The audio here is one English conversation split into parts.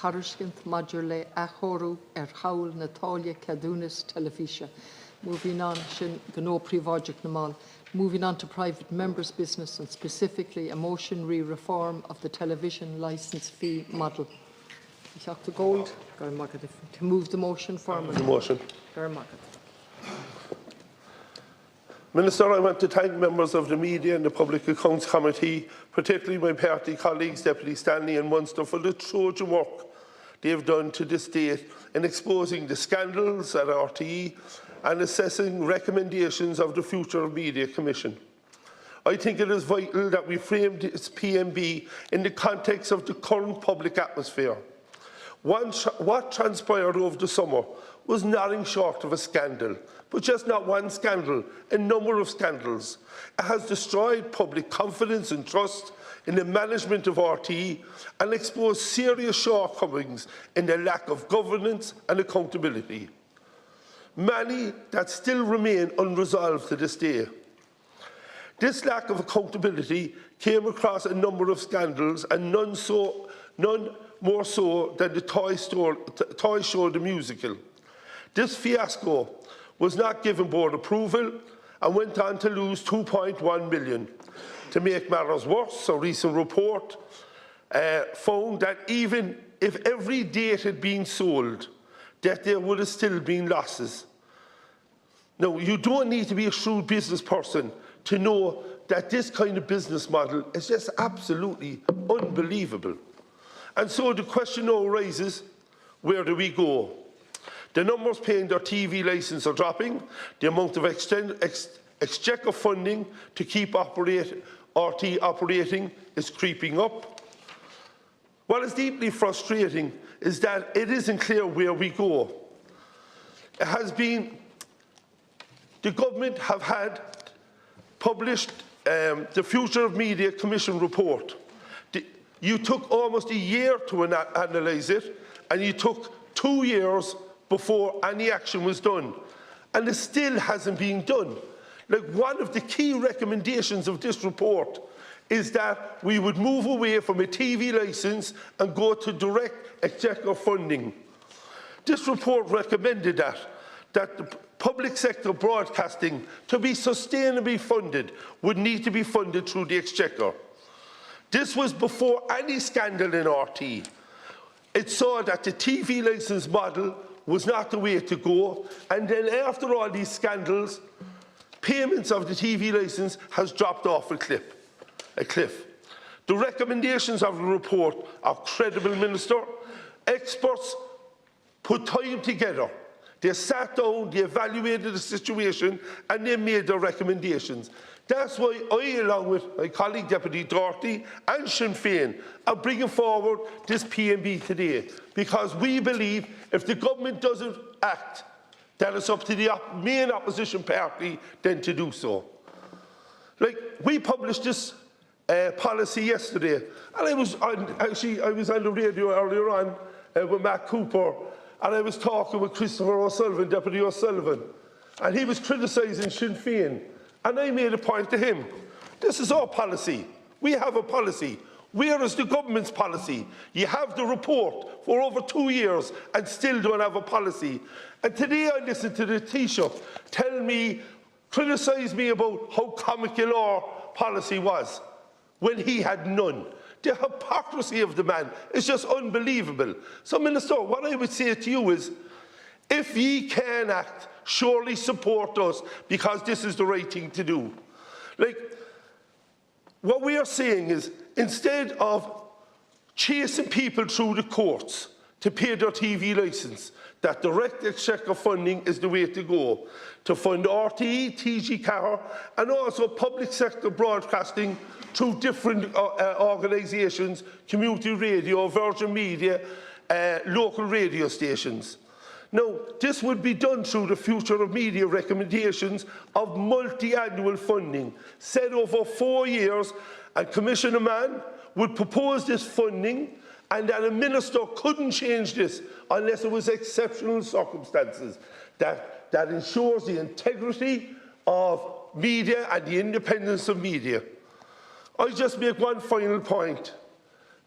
Tarishkint Module Achoru Haul Natalia Kadunis Telefisha. Moving on, Gano Privajik Namal. Moving on to private members' business and specifically a motion reform of the television licence fee model. Dr. Gold, to move the motion formally. The motion. Minister, I want to thank members of the Media and the Public Accounts Committee, particularly my party colleagues, Deputy Stanley and Munster, for the Trojan work they have done to this date in exposing the scandals at RTE and assessing recommendations of the Future of Media Commission. I think it is vital that we frame this PMB in the context of the current public atmosphere. What transpired over the summer was nothing short of a scandal, but just not one scandal, a number of scandals. It has destroyed public confidence and trust in the management of RTE and exposed serious shortcomings in the lack of governance and accountability. Many that still remain unresolved to this day. This lack of accountability came across a number of scandals, and none more so than the Toy Show the musical. This fiasco was not given board approval and went on to lose $2.1 million. To make matters worse, a recent report found that even if every date had been sold, that there would have still been losses. Now, you don't need to be a shrewd business person to know that this kind of business model is just absolutely unbelievable. And so the question now arises, where do we go? The numbers paying their TV licence are dropping. The amount of exchequer funding to keep RT operating is creeping up. What is deeply frustrating is that it isn't clear where we go. It has been, the government have had published the Future of Media Commission report. You took almost a year to analyse it, and you took 2 years before any action was done. And it still hasn't been done. Like, one of the key recommendations of this report is that we would move away from a TV licence and go to direct exchequer funding. This report recommended that the public sector broadcasting, to be sustainably funded, would need to be funded through the exchequer. This was before any scandal in RT. It saw that the TV licence model was not the way to go, and then after all these scandals, payments of the TV licence has dropped off a cliff. The recommendations of the report are credible, Minister. Experts put time together. They sat down, they evaluated the situation, and they made their recommendations. That's why I, along with my colleague Deputy Doherty and Sinn Féin, are bringing forward this PMB today, because we believe if the government doesn't act, that it's up to the main opposition party then to do so. Like, we published this policy yesterday, and I was on the radio earlier on with Matt Cooper, and I was talking with Christopher O'Sullivan, Deputy O'Sullivan, and he was criticising Sinn Féin. And I made a point to him. This is our policy. We have a policy. Where is the government's policy? You have the report for over 2 years and still don't have a policy. And today I listened to the Taoiseach criticise me about how comical our policy was when he had none. The hypocrisy of the man is just unbelievable. So, Minister, what I would say to you is, if ye can act, surely support us, because this is the right thing to do. Like, what we are saying is, instead of chasing people through the courts to pay their TV licence, that direct exchequer funding is the way to go, to fund RTE, TG Car, and also public sector broadcasting through different organisations, community radio, Virgin Media, local radio stations. Now, this would be done through the Future of Media recommendations of multi-annual funding, set over 4 years, and Commissioner Mann would propose this funding, and that a minister couldn't change this unless it was exceptional circumstances that ensures the integrity of media and the independence of media. I'll just make one final point.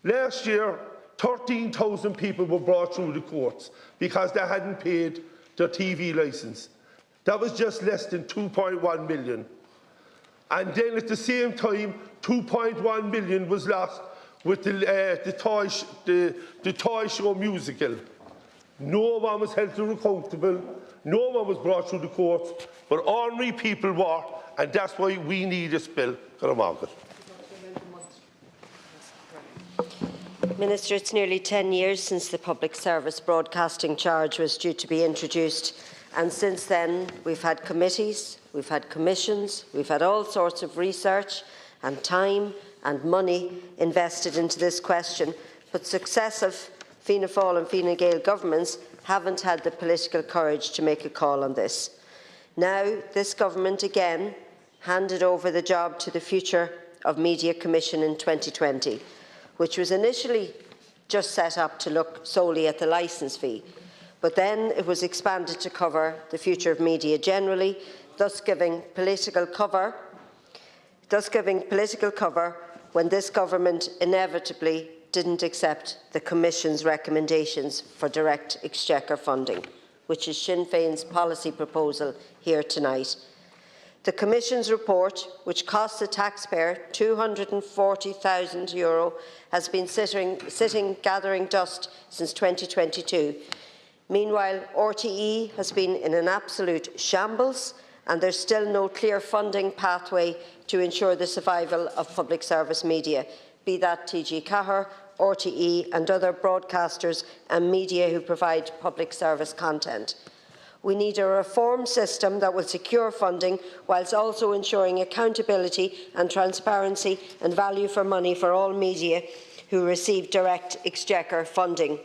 Last year, 13,000 people were brought through the courts because they hadn't paid their TV licence. That was just less than 2.1 million. And then at the same time, 2.1 million was lost with the toy show musical. No one was held accountable, no one was brought through the courts, but ordinary people were, and that's why we need this bill. Minister, it's nearly 10 years since the public service broadcasting charge was due to be introduced, and since then we've had committees, we've had commissions, we've had all sorts of research and time and money invested into this question, but successive Fianna Fáil and Fine Gael governments haven't had the political courage to make a call on this. Now, this government again handed over the job to the Future of Media Commission in 2020, which was initially just set up to look solely at the licence fee, but then it was expanded to cover the future of media generally, thus giving political cover when this government inevitably didn't accept the Commission's recommendations for direct exchequer funding, which is Sinn Féin's policy proposal here tonight. The Commission's report, which costs the taxpayer €240,000, has been sitting gathering dust since 2022. Meanwhile, RTE has been in an absolute shambles, and there's still no clear funding pathway to ensure the survival of public service media, be that TG Cahir, RTE and other broadcasters and media who provide public service content. We need a reform system that will secure funding whilst also ensuring accountability and transparency and value for money for all media who receive direct exchequer funding.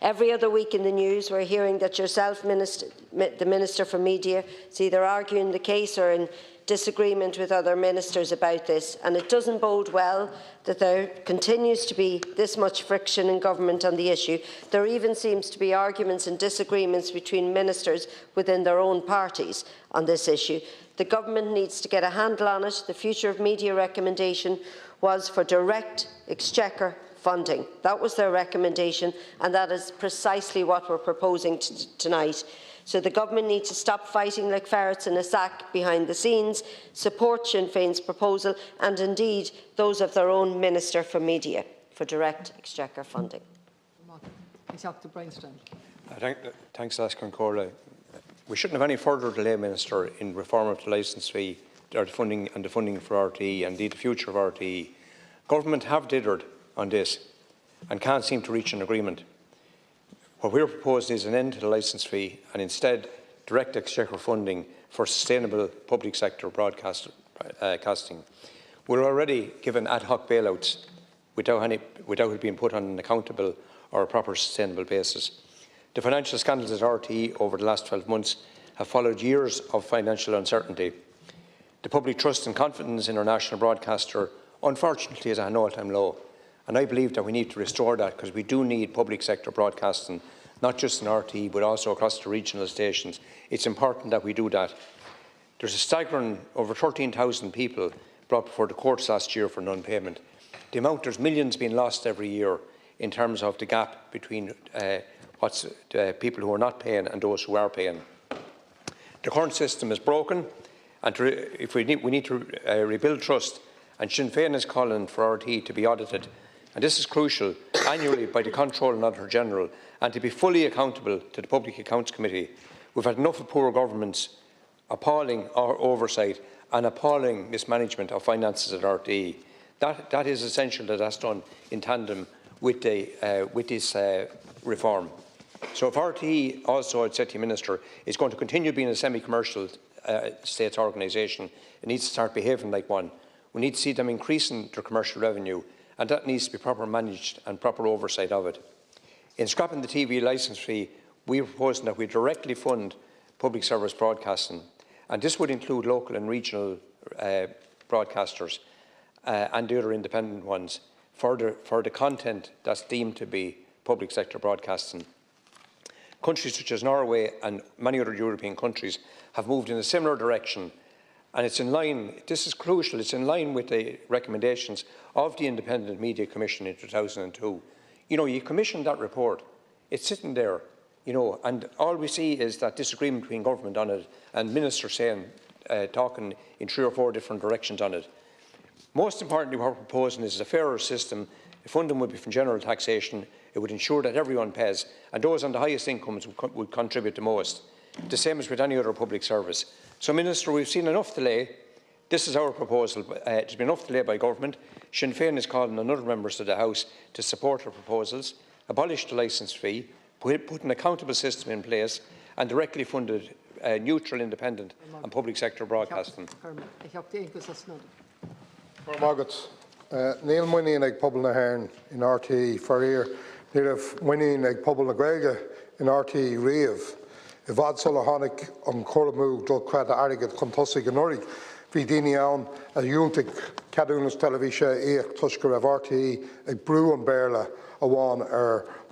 Every other week in the news, we're hearing that yourself, the Minister for Media, is either arguing the case or in disagreement with other ministers about this, and it doesn't bode well that there continues to be this much friction in government on the issue. There even seems to be arguments and disagreements between ministers within their own parties on this issue. The government needs to get a handle on it. The Future of Media recommendation was for direct exchequer funding. That was their recommendation, and that is precisely what we're proposing tonight. So the government needs to stop fighting like ferrets in a sack behind the scenes, support Sinn Féin's proposal and indeed those of their own Minister for Media for direct exchequer funding. Thanks, Laskin Corley. We shouldn't have any further delay, Minister, in reform of the licence fee or the funding for RTE and indeed the future of RTE. Government have dithered on this and can't seem to reach an agreement. What we're proposing is an end to the licence fee and instead direct exchequer funding for sustainable public sector broadcasting. We're already given ad hoc bailouts without it being put on an accountable or a proper sustainable basis. The financial scandals at RTE over the last 12 months have followed years of financial uncertainty. The public trust and confidence in our national broadcaster, unfortunately, is at an all-time low. And I believe that we need to restore that because we do need public sector broadcasting, not just in RTE, but also across the regional stations. It's important that we do that. There's a staggering over 13,000 people brought before the courts last year for non-payment. There's millions being lost every year in terms of the gap between people who are not paying and those who are paying. The current system is broken, and we need to rebuild trust, and Sinn Féin is calling for RTE to be audited. And this is crucial, annually by the Controller and Auditor General, and to be fully accountable to the Public Accounts Committee. We've had enough of poor government's appalling oversight and appalling mismanagement of finances at RTE. That is essential that that's done in tandem with this reform. So if RTE also, I'd say to you, Minister, is going to continue being a semi-commercial state organisation, it needs to start behaving like one. We need to see them increasing their commercial revenue, and that needs to be properly managed and proper oversight of it. In scrapping the TV licence fee, we are proposing that we directly fund public service broadcasting, and this would include local and regional broadcasters and the other independent ones for the content that's deemed to be public sector broadcasting. Countries such as Norway and many other European countries have moved in a similar direction, and it's in line, this is crucial, it's in line with the recommendations of the Independent Media Commission in 2002. you know, you commissioned that report. It's sitting there, you know, and all we see is that disagreement between government on it and ministers saying, talking in 3 or 4 different directions on it. Most importantly, what we're proposing is a fairer system. The funding would be from general taxation. It would ensure that everyone pays, and those on the highest incomes would contribute the most, the same as with any other public service. So, Minister, we've seen enough delay. This is our proposal. There's been enough delay by government. Sinn Féin is calling on other members of the House to support our proposals, abolish the licence fee, put an accountable system in place, and directly funded neutral, independent and public sector broadcasting. Neil Winning ag pobl na Hairn in RTE Farir, Nirif Winning ag pobl na Gaeilge in RTE Riamh. Ivad Solahanik on Corlamú Dul Crada Arigat Contosig and Urig, Vidini Aun, a Untic Cadunus Televisha Eich Tushker of RTE, a Brew and Berla, a one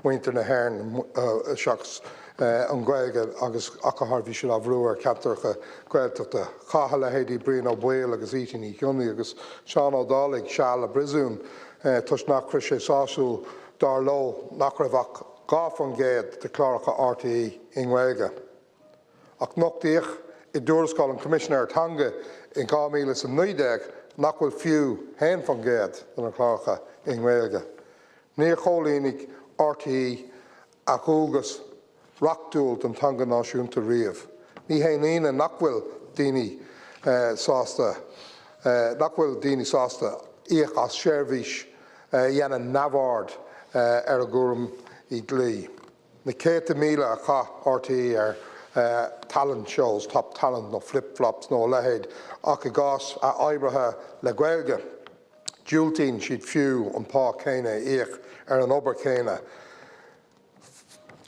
Winter na Hairn Shocks. An Gaeilge agus Acahar vi shall have ruer Captorcha Gaeltach the Chahala Heidi Breen O'Boyle agus Eating Economy agus Sean O'Dollig Shala Brizun Tush Nakrish Sasul Darlow Nakravak Gafon Gaed the Clerica RTE in Gaeilge. Ach Noctich I Durskol Commissioner Tanga in Gamilis and Nuideg Nakwil Few Hen von Gaed than a Clerica in Gaeilge. Near Cholinik RTE Achugus Rockdúil an tanga náisiúnta riamh. Ní haína nachfuil daoine sásta íoch as seirbhís dhéanaan nabhard ar a gcuireann I dlí. Na 100 míle a cha RTE talent shows, top talent no flip-flops no lehéid ach I gás a oibrithe le Gaeilge. Dúiltíonn siad fiú an pá céine íoch ar an obair céine.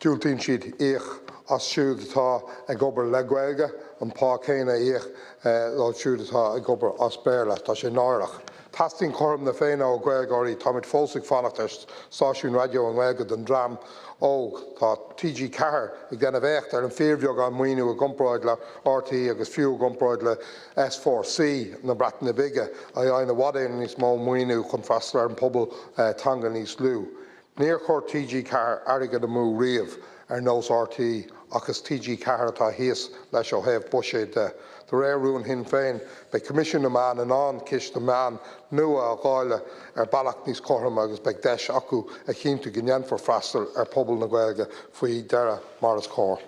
Dúiltíonn siad íoch as siúd atá ag obair le Gaeilge an pá céine íoch lá siúd atá ag obair as béarla tá sé náireach. Tasting chum na féine ó Gaeilgeoirí táid fósaigh fannacht ar stáisiún radio an Gaeilge den dram óg tá TG Cahar ag denna bheocht ar an fíorbeag an muoinú a gcomparáid le RTE agus fiú gcomparáid le S4C na Breataine na Bige a dhéanana wadéin níos mó muoinú chun freastal ar an pobl tanga níos lú. Níor chóir TG Cahar airgad a mú riamh ar nós RTE agus TG Cahar atá híos leis ó thaobh buise de. The réirún Sinn Féin be commission na man an an cis na man nua a gáile ar bailach níos chorm agus be deis acu a chinntu gnean for freastal ar pobl na Gaeilge faoi deire mar is cór.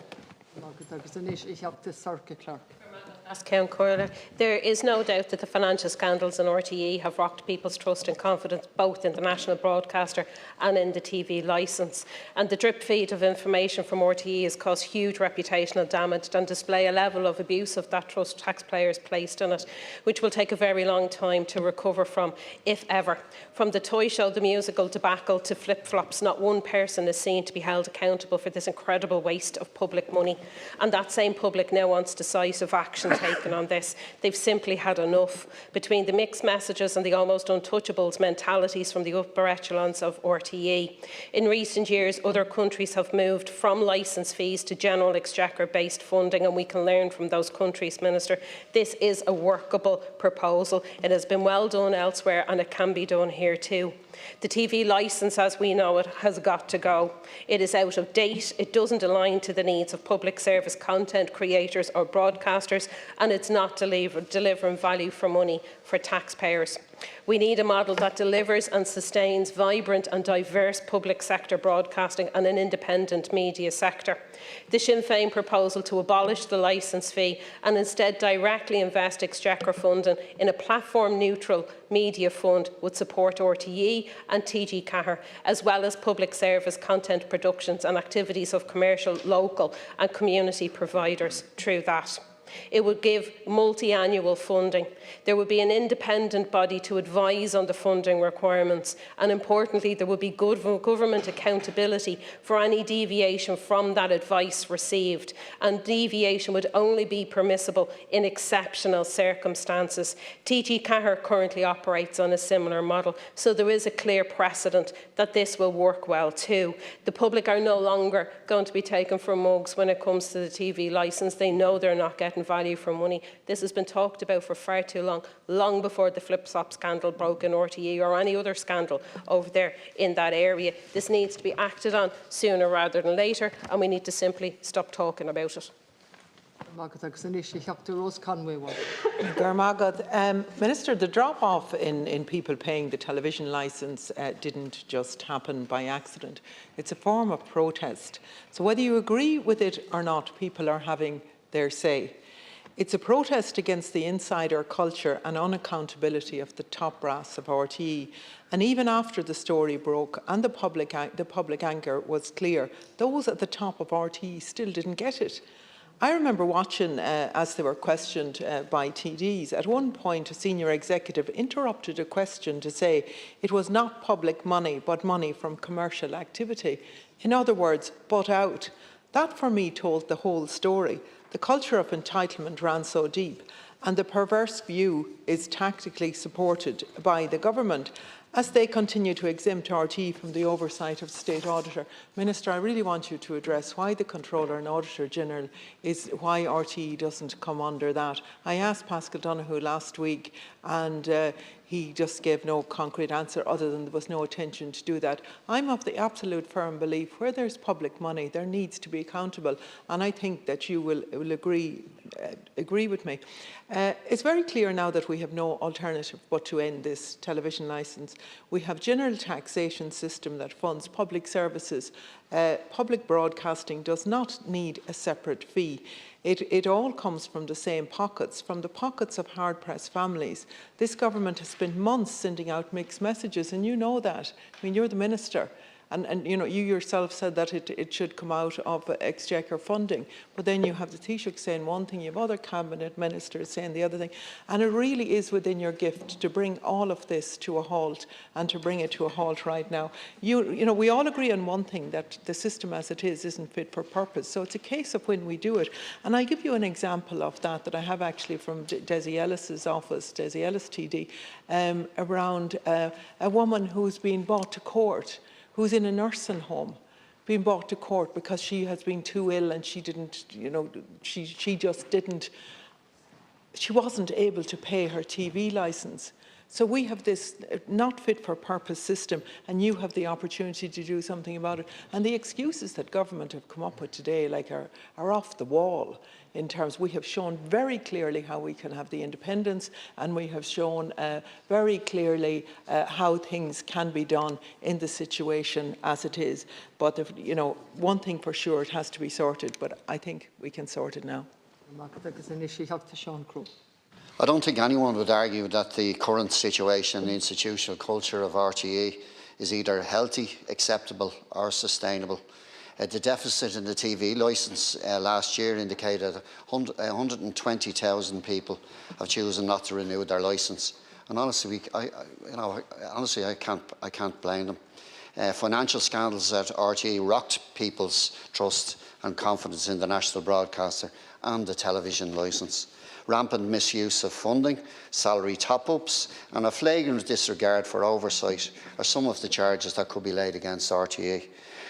There is no doubt that the financial scandals in RTE have rocked people's trust and confidence both in the national broadcaster and in the TV licence. And the drip feed of information from RTE has caused huge reputational damage and display a level of abuse of that trust taxpayers placed in it, which will take a very long time to recover from, if ever. From the toy show, the musical debacle to flip-flops, not one person is seen to be held accountable for this incredible waste of public money. And that same public now wants decisive action taken on this. They've simply had enough. Between the mixed messages and the almost untouchables mentalities from the upper echelons of RTE. In recent years, other countries have moved from licence fees to general exchequer-based funding, and we can learn from those countries, Minister. This is a workable proposal. It has been well done elsewhere, and it can be done here too. The TV licence, as we know it, has got to go. It is out of date, it doesn't align to the needs of public service content creators or broadcasters, and it's not delivering value for money for taxpayers. We need a model that delivers and sustains vibrant and diverse public sector broadcasting and an independent media sector. The Sinn Féin proposal to abolish the licence fee and instead directly invest exchequer funding in a platform-neutral media fund would support RTE and TG Cahar, as well as public service content productions and activities of commercial, local and community providers through that. It would give multi-annual funding. There would be an independent body to advise on the funding requirements, and importantly, there would be good government accountability for any deviation from that advice received, and deviation would only be permissible in exceptional circumstances. TG Cahar currently operates on a similar model, so there is a clear precedent that this will work well too. The public are no longer going to be taken for mugs when it comes to the TV licence. They know they're not getting getting value for money. This has been talked about for far too long, long before the flip-flop scandal broke in RTE or any other scandal over there in that area. This needs to be acted on sooner rather than later, and we need to simply stop talking about it. Minister, the drop-off in people paying the television licence didn't just happen by accident. It's a form of protest. So whether you agree with it or not, people are having their say. It's a protest against the insider culture and unaccountability of the top brass of RTE. And even after the story broke and the public anger was clear, those at the top of RTE still didn't get it. I remember watching as they were questioned by TDs. At one point, a senior executive interrupted a question to say it was not public money, but money from commercial activity. In other words, but out. That, for me, told the whole story. The culture of entitlement ran so deep, and the perverse view is tactically supported by the government as they continue to exempt RTE from the oversight of the State Auditor. Minister, I really want you to address why the Controller and Auditor General why RTE doesn't come under that. I asked Paschal Donoghue last week, and he just gave no concrete answer other than there was no intention to do that. I'm of the absolute firm belief where there's public money, there needs to be accountable, and I think that you will agree with me. It's very clear now that we have no alternative but to end this television licence. We have general taxation system that funds public services. Public broadcasting does not need a separate fee. It all comes from the same pockets, from the pockets of hard-pressed families. This government has spent months sending out mixed messages, and you know that. I mean, you're the minister. And you know, you yourself said that it should come out of Exchequer funding. But then you have the Taoiseach saying one thing, you have other cabinet ministers saying the other thing. And it really is within your gift to bring all of this to a halt, and to bring it to a halt right now. You know, we all agree on one thing, that the system as it is isn't fit for purpose. So it's a case of when we do it. And I give you an example of that I have actually from Desi Ellis's office, Desi Ellis TD, around a woman who's been brought to court, who's in a nursing home, being brought to court because she has been too ill and she didn't, you know, she wasn't able to pay her TV licence. So we have this not fit for purpose system, and you have the opportunity to do something about it. And the excuses that government have come up with today are off the wall. In terms, we have shown very clearly how we can have the independence, and we have shown very clearly how things can be done in the situation as it is. But you know, one thing for sure, it has to be sorted. But I think we can sort it now. I don't think anyone would argue that the current situation and institutional culture of RTE is either healthy, acceptable or sustainable. The deficit in the TV licence last year indicated 120,000 people have chosen not to renew their licence, and honestly, I can't blame them. Financial scandals at RTE rocked people's trust and confidence in the national broadcaster and the television licence. Rampant misuse of funding, salary top-ups and a flagrant disregard for oversight are some of the charges that could be laid against RTE.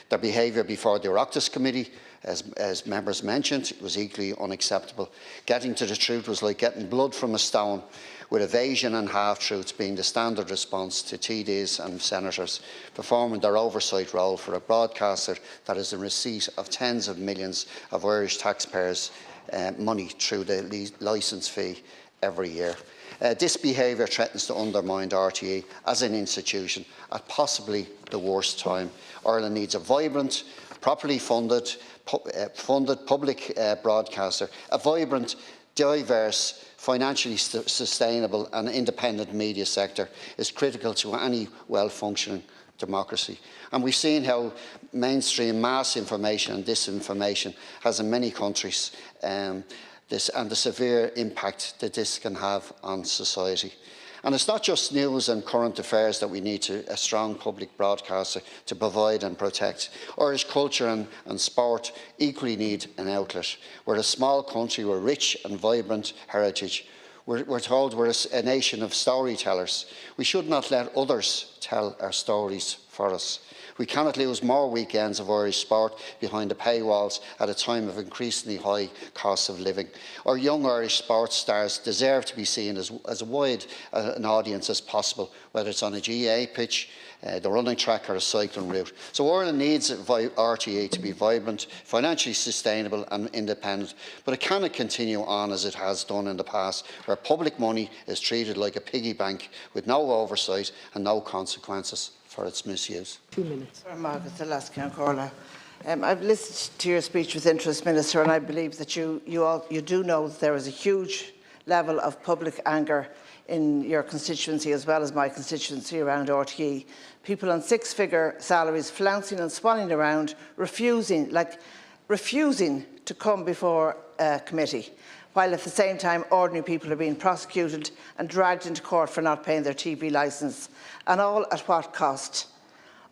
Their behaviour before the Oireachtas Committee, as members mentioned, was equally unacceptable. Getting to the truth was like getting blood from a stone, with evasion and half-truths being the standard response to TDs and senators performing their oversight role for a broadcaster that is in receipt of tens of millions of Irish taxpayers' money through the licence fee every year. This behaviour threatens to undermine RTE as an institution at possibly the worst time. Ireland needs a vibrant, properly funded public broadcaster. A vibrant, diverse, financially sustainable and independent media sector is critical to any well-functioning democracy. And we've seen how mainstream mass information and disinformation has in many countries and the severe impact that this can have on society. And it's not just news and current affairs that we need a strong public broadcaster to provide and protect. Irish culture and sport equally need an outlet. We're a small country with rich and vibrant heritage. We're told we're a nation of storytellers. We should not let others tell our stories for us. We cannot lose more weekends of Irish sport behind the paywalls at a time of increasingly high costs of living. Our young Irish sports stars deserve to be seen as wide an audience as possible, whether it's on a GA pitch, the running track or a cycling route. So Ireland needs RTE to be vibrant, financially sustainable and independent, but it cannot continue on as it has done in the past, where public money is treated like a piggy bank with no oversight and no consequences for its misuse. 2 minutes. I've listened to your speech with interest, Minister, and I believe that you do know that there is a huge level of public anger in your constituency as well as my constituency around RTE. People on six-figure salaries flouncing and swanning around, refusing to come before a committee, while at the same time ordinary people are being prosecuted and dragged into court for not paying their TV licence, and all at what cost?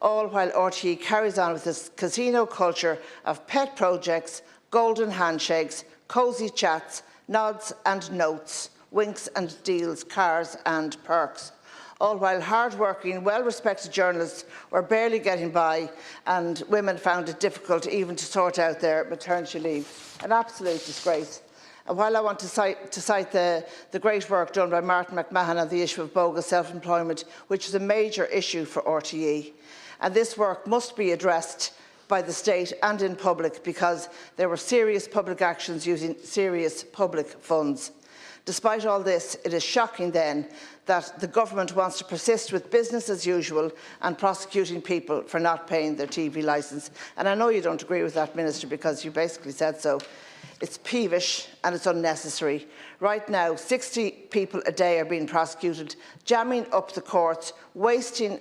All while RTE carries on with this casino culture of pet projects, golden handshakes, cosy chats, nods and notes, winks and deals, cars and perks. All while hard-working, well-respected journalists were barely getting by and women found it difficult even to sort out their maternity leave. An absolute disgrace. And while I want to cite the great work done by Martin McMahon on the issue of bogus self-employment, which is a major issue for RTE, and this work must be addressed by the state and in public because there were serious public actions using serious public funds. Despite all this, it is shocking then that the government wants to persist with business as usual and prosecuting people for not paying their TV licence. And I know you don't agree with that, Minister, because you basically said so. It's peevish and it's unnecessary. Right now, 60 people a day are being prosecuted, jamming up the courts, wasting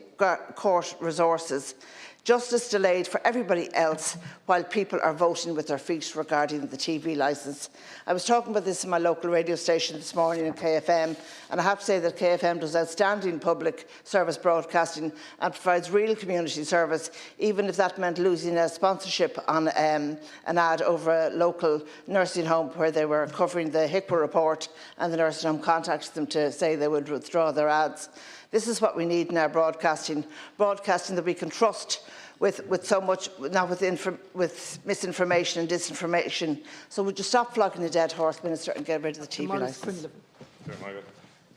court resources. Justice delayed for everybody else while people are voting with their feet regarding the TV licence. I was talking about this in my local radio station this morning in KFM, and I have to say that KFM does outstanding public service broadcasting and provides real community service, even if that meant losing a sponsorship on an ad over a local nursing home where they were covering the HICWA report and the nursing home contacted them to say they would withdraw their ads. This is what we need in our broadcasting that we can trust with so much, not with misinformation and disinformation. So would you stop flogging a dead horse, Minister, and get rid of the TV licence?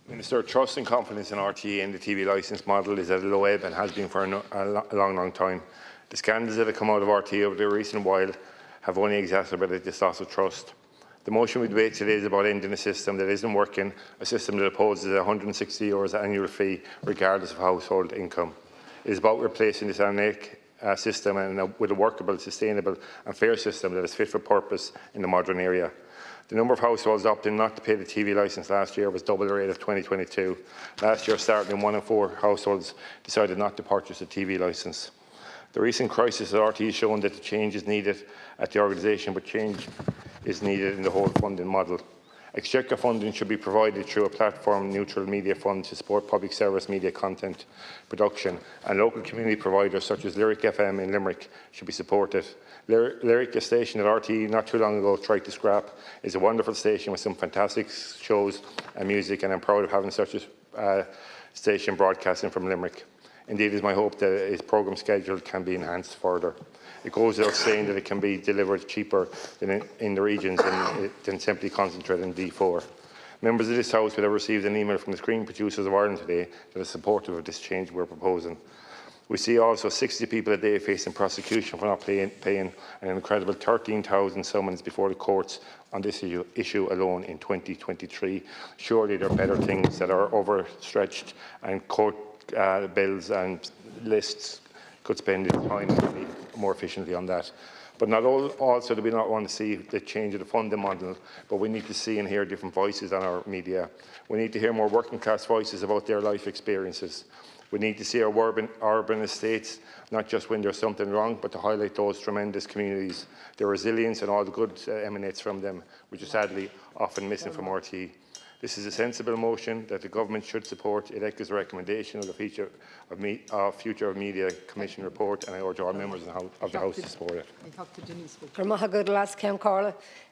Minister, trust and confidence in RTE and the TV licence model is at a low ebb and has been for a long time. The scandals that have come out of RTE over the recent while have only exacerbated this loss of trust. The motion we debate today is about ending a system that isn't working, a system that opposes a €160 annual fee regardless of household income. It is about replacing this archaic system with a workable, sustainable and fair system that is fit for purpose in the modern era. The number of households opting not to pay the TV licence last year was double the rate of 2022. Last year, starting 1 in 4 households decided not to purchase a TV licence. The recent crisis at RTE has shown that the change is needed at the organisation, but change is needed in the whole funding model. Exchequer funding should be provided through a platform-neutral media fund to support public service media content production, and local community providers such as Lyric FM in Limerick should be supported. Lyric, a station that RTE not too long ago tried to scrap, is a wonderful station with some fantastic shows and music, and I'm proud of having such a station broadcasting from Limerick. Indeed, it is my hope that its programme schedule can be enhanced further. It goes without saying that it can be delivered cheaper than in the regions than simply concentrate in D4. Members of this House would have received an email from the Screen Producers of Ireland today that is supportive of this change we are proposing. We see also 60 people a day facing prosecution for not paying an incredible 13,000 summons before the courts on this issue alone in 2023. Surely there are better things that are overstretched, and court bills and lists could spend its time and money more efficiently on that. But not also do we not want to see the change of the funding model, but we need to see and hear different voices on our media. We need to hear more working class voices about their life experiences. We need to see our urban estates, not just when there's something wrong, but to highlight those tremendous communities, their resilience and all the good emanates from them, which is sadly often missing from RTE. This is a sensible motion that the government should support. It echoes the recommendation of the Future of Media Commission report, and I urge all members of the House to support it.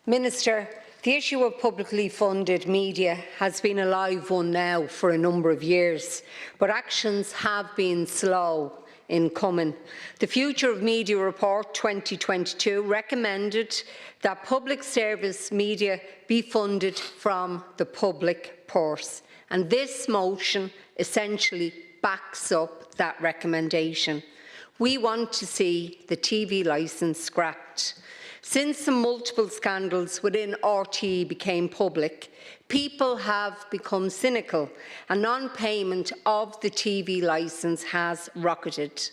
Minister, the issue of publicly funded media has been a live one now for a number of years, but actions have been slow in coming. The Future of Media Report 2022 recommended that public service media be funded from the public purse, and this motion essentially backs up that recommendation. We want to see the TV licence scrapped. Since the multiple scandals within RTE became public, people have become cynical and non-payment of the TV licence has rocketed.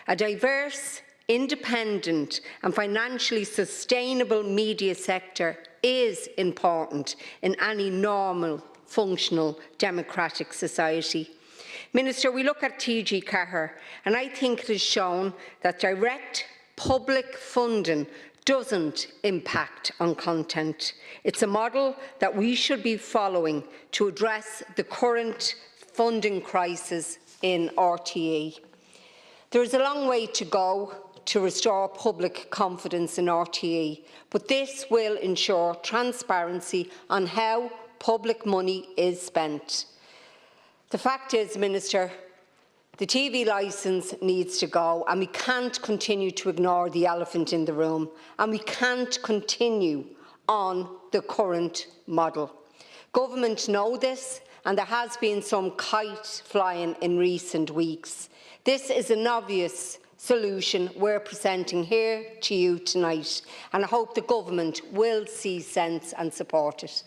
A diverse, independent and financially sustainable media sector is important in any normal, functional, democratic society. Minister, we look at TG Cahir, and I think it has shown that direct public funding doesn't impact on content. It's a model that we should be following to address the current funding crisis in RTE. There is a long way to go to restore public confidence in RTE, but this will ensure transparency on how public money is spent. The fact is, Minister, the TV licence needs to go, and we can't continue to ignore the elephant in the room, and we can't continue on the current model. Government know this, and there has been some kite flying in recent weeks. This is an obvious solution we're presenting here to you tonight, and I hope the Government will see sense and support it.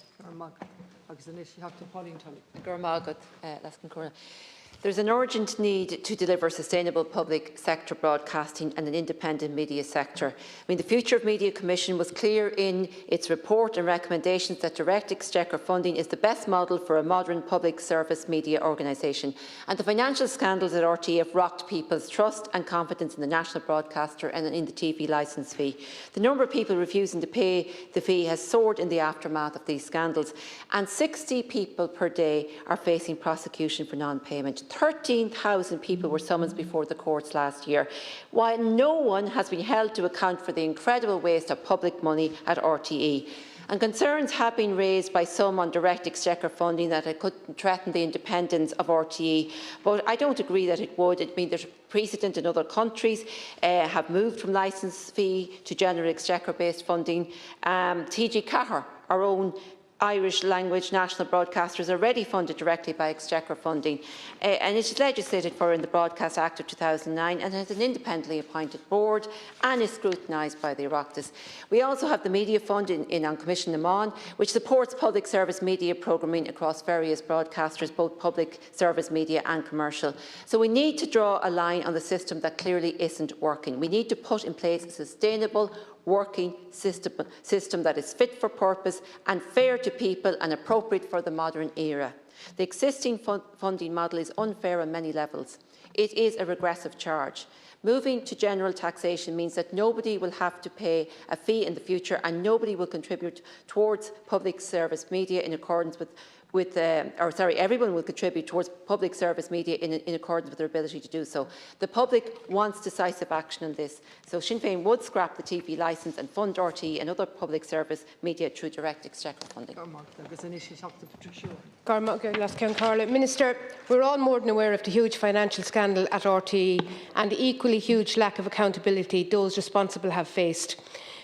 There's an urgent need to deliver sustainable public sector broadcasting and an independent media sector. The Future of Media Commission was clear in its report and recommendations that direct exchequer funding is the best model for a modern public service media organisation. And the financial scandals at RTE have rocked people's trust and confidence in the national broadcaster and in the TV licence fee. The number of people refusing to pay the fee has soared in the aftermath of these scandals, and 60 people per day are facing prosecution for non-payment. 13,000 people were summoned before the courts last year, while no one has been held to account for the incredible waste of public money at RTE. And concerns have been raised by some on direct exchequer funding that it could threaten the independence of RTE, but I don't agree that it would. There's precedent in other countries have moved from licence fee to general exchequer-based funding. TG Cahir, our own Irish language national broadcaster, is already funded directly by exchequer funding, and it is legislated for in the Broadcast Act of 2009 and has an independently appointed board and is scrutinised by the Oireachtas. We also have the Media Fund on Commission Naman, which supports public service media programming across various broadcasters, both public service media and commercial. So we need to draw a line on the system that clearly isn't working. We need to put in place a sustainable, working system that is fit for purpose and fair to people and appropriate for the modern era. The existing funding model is unfair on many levels. It is a regressive charge. Moving to general taxation means that nobody will have to pay a fee in the future, and nobody will contribute towards public service media in accordance everyone will contribute towards public service media in accordance with their ability to do so. The public wants decisive action on this, so Sinn Féin would scrap the TV licence and fund RTE and other public service media through direct exchequer funding. Minister, we're all more than aware of the huge financial scandal at RTE and the equally huge lack of accountability those responsible have faced.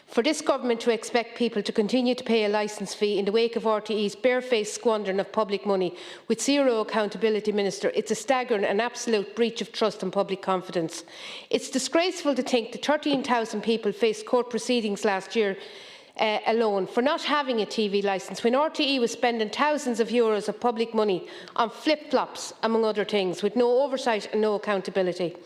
For this government to expect people to continue to pay a licence fee in the wake of RTE's barefaced squandering of public money with zero accountability, Minister, it's a staggering and absolute breach of trust and public confidence. It's disgraceful to think that 13,000 people faced court proceedings last year alone for not having a TV licence, when RTE was spending thousands of euros of public money on flip-flops, among other things, with no oversight and no accountability.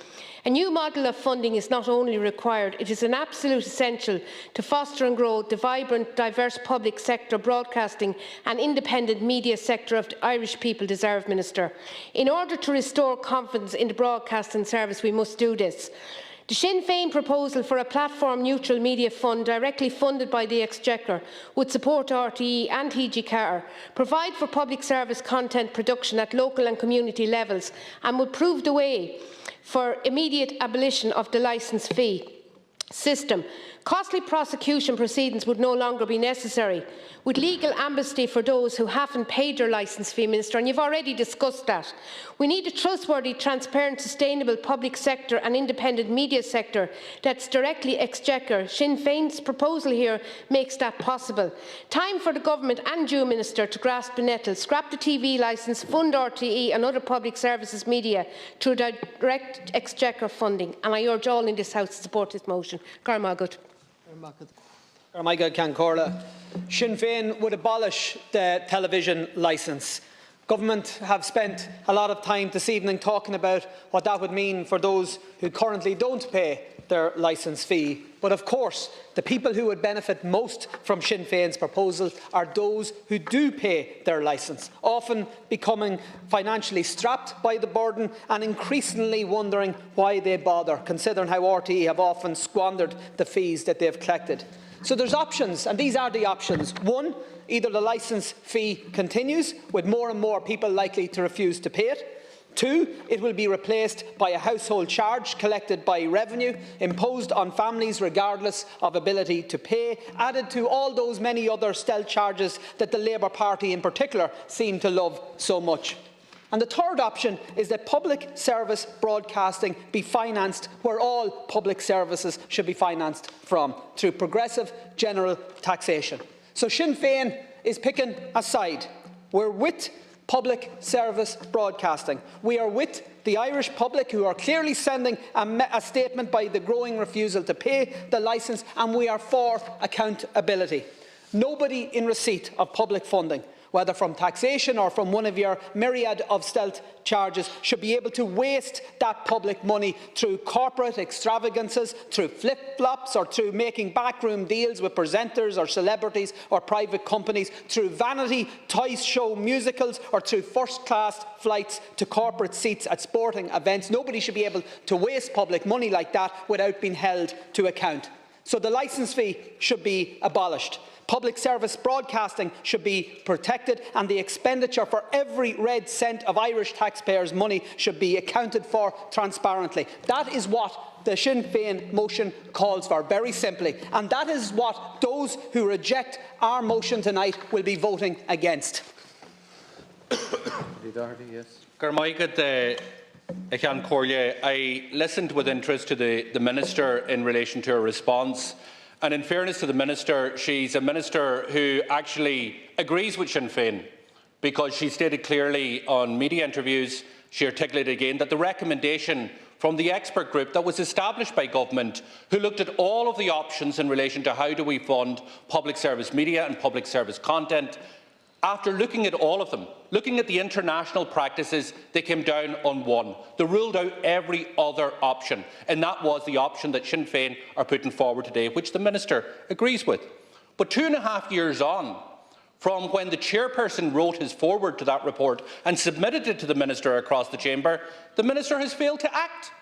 A new model of funding is not only required, it is an absolute essential to foster and grow the vibrant, diverse public sector broadcasting and independent media sector of the Irish people deserve, Minister. In order to restore confidence in the broadcasting service, we must do this. The Sinn Féin proposal for a platform-neutral media fund directly funded by the Exchequer would support RTE and TG Cahir, provide for public service content production at local and community levels, and would prove the way for immediate abolition of the licence fee. system. Costly prosecution proceedings would no longer be necessary, with legal amnesty for those who haven't paid their licence fee, Minister, and you've already discussed that. We need a trustworthy, transparent, sustainable public sector and independent media sector that's directly exchequer. Sinn Féin's proposal here makes that possible. Time for the Government and you, Minister, to grasp the nettle, scrap the TV licence, fund RTE and other public services media through direct exchequer funding. And I urge all in this House to support this motion. Garmagut. Sinn Féin would abolish the television licence. Government have spent a lot of time this evening talking about what that would mean for those who currently don't pay their licence fee. But of course, the people who would benefit most from Sinn Féin's proposal are those who do pay their licence, often becoming financially strapped by the burden and increasingly wondering why they bother, considering how RTE have often squandered the fees that they have collected. So there's options, and these are the options. One, either the licence fee continues, with more and more people likely to refuse to pay it. Two, it will be replaced by a household charge collected by revenue, imposed on families regardless of ability to pay, added to all those many other stealth charges that the Labour Party in particular seem to love so much. And the third option is that public service broadcasting be financed where all public services should be financed from, through progressive general taxation. So Sinn Féin is picking a side. We're with public service broadcasting. We are with the Irish public, who are clearly sending a statement by the growing refusal to pay the licence, and we are for accountability. Nobody in receipt of public funding, whether from taxation or from one of your myriad of stealth charges, should be able to waste that public money through corporate extravagances, through flip-flops, or through making backroom deals with presenters or celebrities or private companies, through vanity toy show musicals, or through first-class flights to corporate seats at sporting events. Nobody should be able to waste public money like that without being held to account. So the licence fee should be abolished. Public service broadcasting should be protected, and the expenditure for every red cent of Irish taxpayers' money should be accounted for transparently. That is what the Sinn Féin motion calls for, very simply, and that is what those who reject our motion tonight will be voting against. I listened with interest to the Minister in relation to her response. And in fairness to the Minister, she's a Minister who actually agrees with Sinn Féin, because she stated clearly on media interviews, she articulated again, that the recommendation from the expert group that was established by government, who looked at all of the options in relation to how do we fund public service media and public service content, after looking at all of them, looking at the international practices, they came down on one. They ruled out every other option, and that was the option that Sinn Féin are putting forward today, which the Minister agrees with. But 2.5 years on, from when the chairperson wrote his foreword to that report and submitted it to the Minister across the chamber, the Minister has failed to act.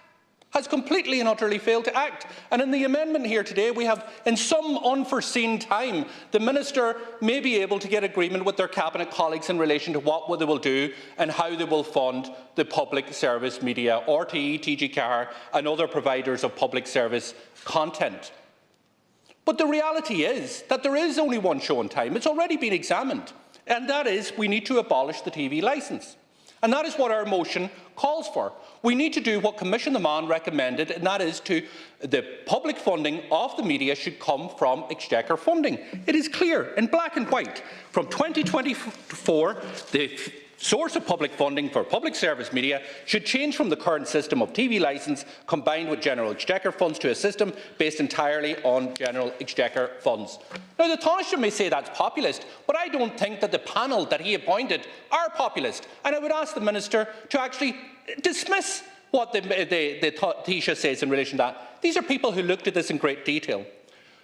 Has completely and utterly failed to act. And in the amendment here today, we have, in some unforeseen time, the Minister may be able to get agreement with their Cabinet colleagues in relation to what they will do and how they will fund the public service media, RTE, TG4 and other providers of public service content. But the reality is that there is only one show in time. It's already been examined, and that is we need to abolish the TV licence. And that is what our motion calls for. We need to do what Commission the Man recommended, and that is the public funding of the media should come from exchequer funding. It is clear in black and white. From 2024, the source of public funding for public service media should change from the current system of TV licence combined with general exchequer funds to a system based entirely on general exchequer funds. Now, the Taoiseach may say that's populist, but I don't think that the panel that he appointed are populist, and I would ask the Minister to actually dismiss what the Taoiseach says in relation to that. These are people who looked at this in great detail.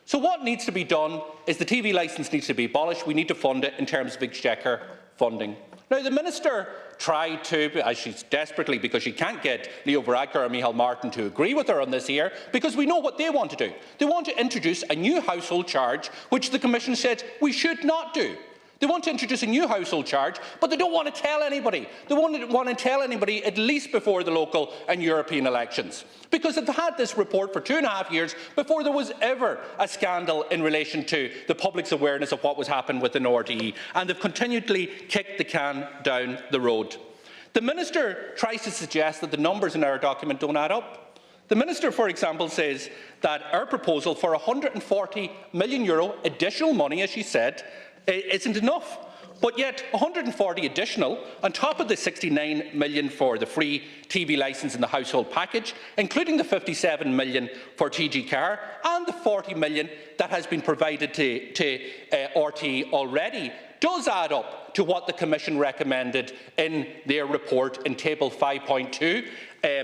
So what needs to be done is the TV licence needs to be abolished. We need to fund it in terms of exchequer funding. Now, the Minister tried to, as she's desperately, because she can't get Leo Varadkar or Micheál Martin to agree with her on this here, because we know what they want to do. They want to introduce a new household charge, which the Commission said we should not do. They want to introduce a new household charge, but they don't want to tell anybody. They want to tell anybody at least before the local and European elections. Because they've had this report for 2.5 years before there was ever a scandal in relation to the public's awareness of what was happening within RTE, and they've continually kicked the can down the road. The Minister tries to suggest that the numbers in our document don't add up. The Minister, for example, says that our proposal for €140 million additional money, as she said, isn't enough. But yet 140 additional on top of the 69 million for the free TV licence in the household package, including the 57 million for TG Car and the 40 million that has been provided to RTE already, does add up to what the Commission recommended in their report in Table 5.2,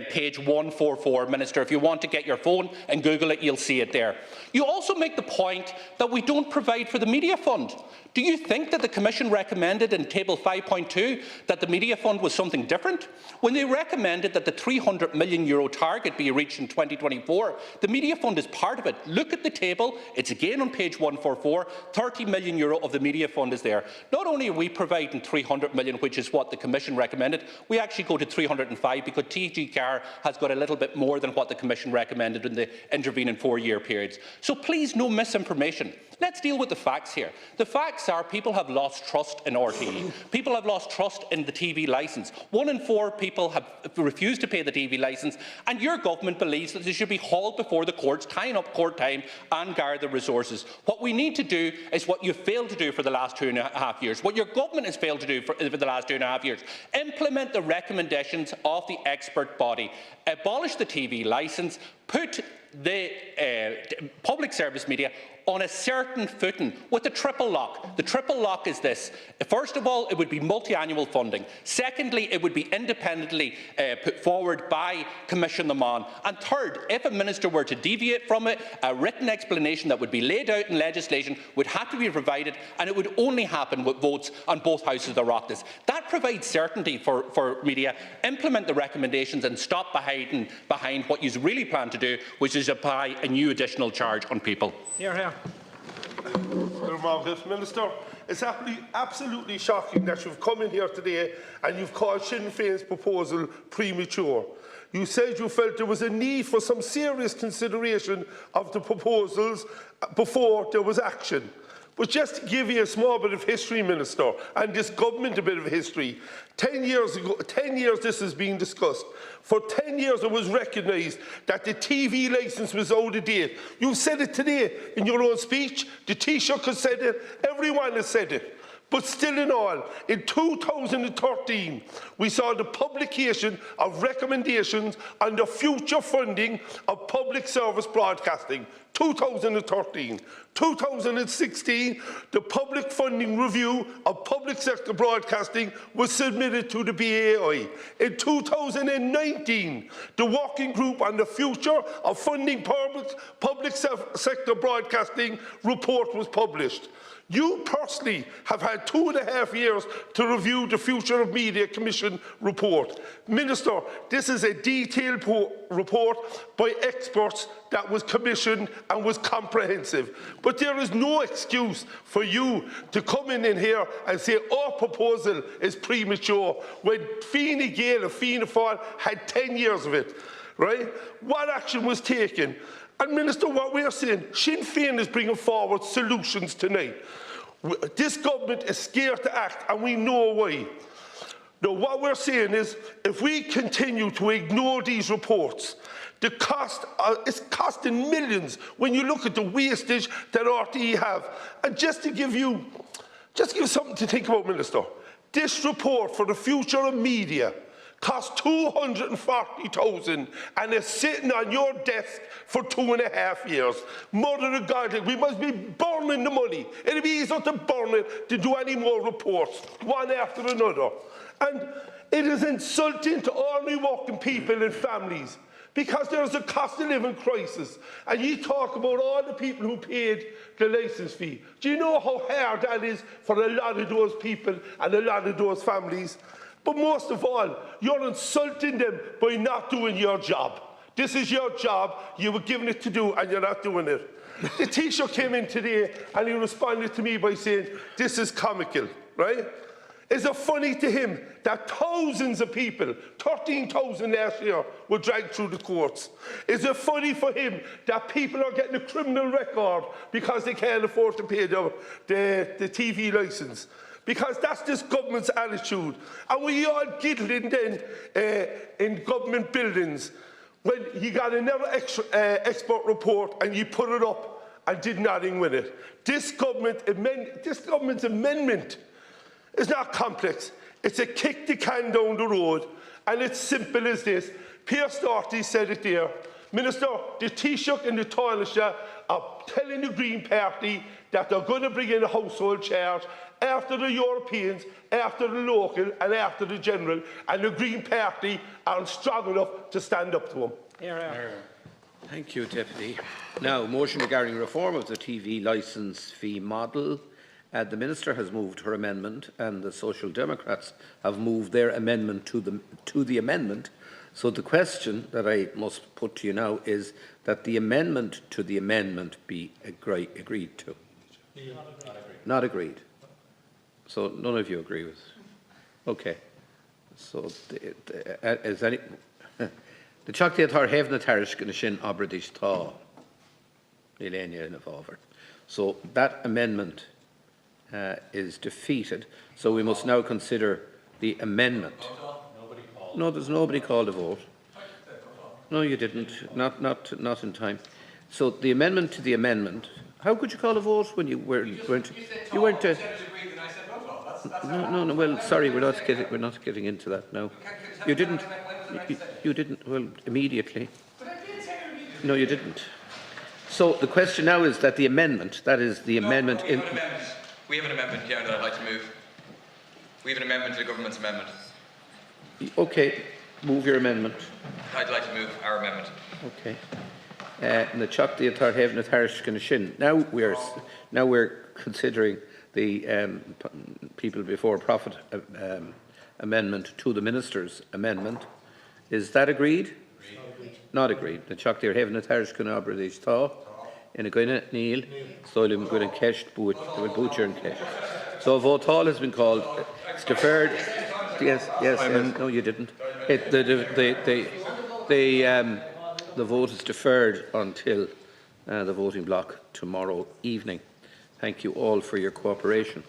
page 144. Minister, if you want to get your phone and Google it, you'll see it there. You also make the point that we don't provide for the Media Fund. Do you think that the Commission recommended in Table 5.2 that the Media Fund was something different? When they recommended that the €300 million target be reached in 2024, the Media Fund is part of it. Look at the table. It's again on page 144. €30 million of the Media Fund is there. Not only are we providing 300 million, which is what the Commission recommended, we actually go to 305 because TG Car has got a little bit more than what the Commission recommended in the intervening 4-year periods. So please, no misinformation. Let's deal with the facts here. The facts are people have lost trust in RTE. People have lost trust in the TV licence. 1 in 4 people have refused to pay the TV licence, and your government believes that they should be hauled before the courts, tying up court time and gather resources. What we need to do is what you failed to do for the last 2.5 years, what your government has failed to do for the last 2.5 years. Implement the recommendations of the expert body. Abolish the TV licence. Put the public service media on a certain footing with a triple lock. The triple lock is this. First of all, it would be multi-annual funding. Secondly, it would be independently put forward by Commission them on. And third, if a minister were to deviate from it, a written explanation that would be laid out in legislation would have to be provided, and it would only happen with votes on both houses of the Oireachtas. That provides certainty for media. Implement the recommendations and stop behind what you really plan to do, which is apply a new additional charge on people. Here. Minister, it's absolutely shocking that you've come in here today and you've called Sinn Féin's proposal premature. You said you felt there was a need for some serious consideration of the proposals before there was action. But just to give you a small bit of history, Minister, and this government a bit of history, 10 years ago, 10 years this has been discussed. For 10 years it was recognised that the TV licence was out of date. You said it today in your own speech. The Taoiseach has said it. Everyone has said it. But still in all, in 2013, we saw the publication of recommendations on the future funding of public service broadcasting. 2013. 2016, the public funding review of public sector broadcasting was submitted to the BAI. In 2019, the working group on the future of funding public sector broadcasting report was published. You personally have had 2.5 years to review the Future of Media Commission report. Minister, this is a detailed report by experts that was commissioned and was comprehensive. But there is no excuse for you to come in here and say our proposal is premature when Fine Gael and Fianna Fáil had 10 years of it. Right? What action was taken? And Minister, what we are saying, Sinn Féin is bringing forward solutions tonight. This government is scared to act, and we know why. Now, what we're saying is, if we continue to ignore these reports, the cost is costing millions when you look at the wastage that RTE have. And just to give you something to think about, Minister, this report for the future of media cost $240,000 and is sitting on your desk for 2.5 years. Mother of God, we must be burning the money. It'll be easier to burn it to do any more reports, one after another. And it is insulting to ordinary working people and families because there is a cost of living crisis. And you talk about all the people who paid the licence fee. Do you know how hard that is for a lot of those people and a lot of those families? But most of all, you're insulting them by not doing your job. This is your job. You were given it to do, and you're not doing it. The Taoiseach came in today and he responded to me by saying, this is comical, right? Is it funny to him that thousands of people, 13,000 last year, were dragged through the courts? Is it funny for him that people are getting a criminal record because they can't afford to pay the TV licence? Because that's this government's attitude. And we all giggling then in government buildings when you got another expert report and you put it up and did nothing with it. This government's amendment is not complex. It's a kick the can down the road, and it's simple as this. Pierce Doherty said it there. Minister, the Taoiseach and the Taoiseach are telling the Green Party that they're going to bring in a household charge after the Europeans, after the local and after the general, and the Green Party aren't strong enough to stand up to them. Thank you, Deputy. Now, motion regarding reform of the TV licence fee model. The Minister has moved her amendment, and the Social Democrats have moved their amendment to the amendment. So the question that I must put to you now is that the amendment to the amendment be agreed to. Not agreed. So none of you agree with it. Okay. So is any the Choctaw Tar Havna Tarish Ganeshin Obradish Thaw Elenia in a favor. So that amendment is defeated. So we must now consider the amendment. No, there's nobody called a vote. No, you didn't. Not in time. So the amendment to the amendment. How could you call a vote when you weren't? You weren't. No. Well, sorry, we're not getting into that now. You didn't. You didn't. Well, immediately. No, you didn't. So the question now is that the amendment. That is the amendment in. We have an amendment here that I'd like to move. We have an amendment to the government's amendment. Okay, move your amendment. I'd like to move our amendment. Okay. The Choctaw Tar Havna Tarish Ganeshin. Now we're considering the people before profit amendment to the Minister's amendment. Is that agreed? Not agreed. The Choctaw Havna Tarish Ganeshin Thaw. In a Gwynna Neil, Stolim Gwynna Kesh, Butcher and Kesh. So a vote all has been called. It's deferred. Yes. No, you didn't. The vote is deferred until the voting block tomorrow evening. Thank you all for your cooperation.